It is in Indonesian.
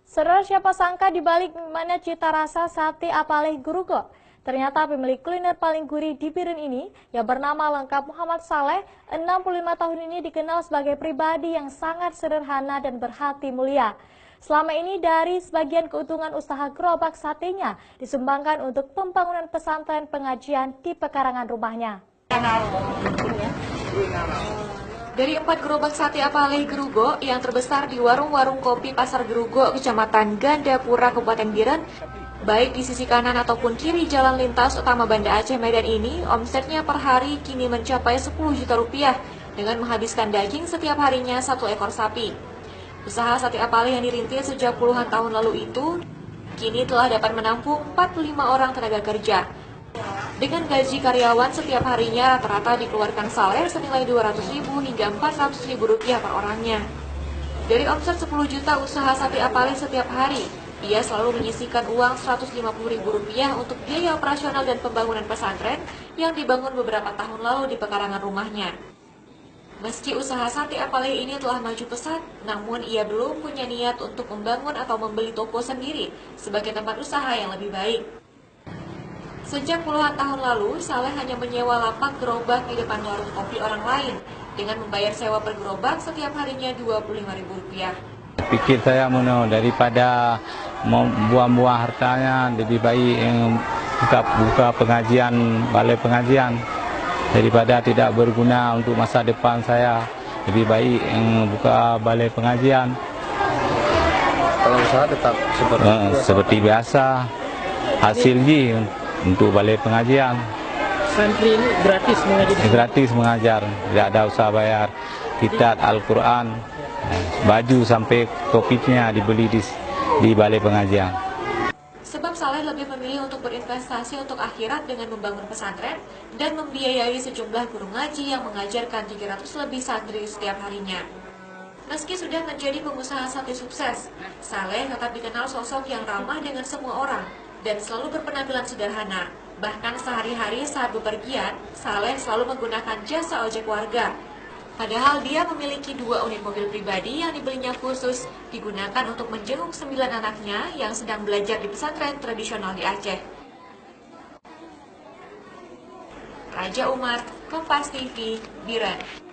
Saudara, siapa sangka dibalik mana cita rasa sate apalih Gerugo? Ternyata pemilik kuliner paling gurih di Biren ini, yang bernama lengkap Muhammad Saleh, 65 tahun ini dikenal sebagai pribadi yang sangat sederhana dan berhati mulia. Selama ini dari sebagian keuntungan usaha gerobak satenya disumbangkan untuk pembangunan pesantren pengajian di pekarangan rumahnya. Dari 4 gerobak sate apalih Gerugo yang terbesar di warung-warung kopi Pasar Gerugo, Kecamatan Gandapura, Kabupaten Biren, baik di sisi kanan ataupun kiri jalan lintas utama Banda Aceh Medan ini, omsetnya per hari kini mencapai 10 juta rupiah dengan menghabiskan daging setiap harinya 1 ekor sapi. Usaha sate apalih yang dirintis sejak puluhan tahun lalu itu, kini telah dapat menampung 45 orang tenaga kerja. Dengan gaji karyawan setiap harinya rata-rata dikeluarkan Saleh senilai 200.000 hingga 400.000 rupiah per orangnya. Dari omset 10 juta usaha sate apalih setiap hari, ia selalu menyisihkan uang 150.000 rupiah untuk biaya operasional dan pembangunan pesantren yang dibangun beberapa tahun lalu di pekarangan rumahnya. Meski usaha sate apalih ini telah maju pesat, namun ia belum punya niat untuk membangun atau membeli toko sendiri sebagai tempat usaha yang lebih baik. Sejak puluhan tahun lalu, Saleh hanya menyewa lapak gerobak di depan warung kopi orang lain dengan membayar sewa per gerobak setiap harinya Rp25.000. Pikir saya daripada membuang-buang hartanya, lebih baik buka pengajian, balai pengajian. Daripada tidak berguna untuk masa depan saya, lebih baik buka balai pengajian. Kalau usaha tetap seperti biasa, hasil untuk balai pengajian. Santri ini gratis mengajar? Gratis mengajar, tidak ada usaha bayar. Kitab Al-Quran, baju sampai kopinya dibeli di balai pengajian. Sebab Saleh lebih memilih untuk berinvestasi untuk akhirat dengan membangun pesantren dan membiayai sejumlah guru ngaji yang mengajarkan 300 lebih santri setiap harinya. Meski sudah menjadi pengusaha sate sukses, Saleh tetap dikenal sosok yang ramah dengan semua orang dan selalu berpenampilan sederhana. Bahkan sehari-hari saat bepergian, Saleh selalu menggunakan jasa ojek warga. Padahal dia memiliki 2 unit mobil pribadi yang dibelinya khusus digunakan untuk menjenguk 9 anaknya yang sedang belajar di pesantren tradisional di Aceh. Raja Umar, Kompas TV, Biren.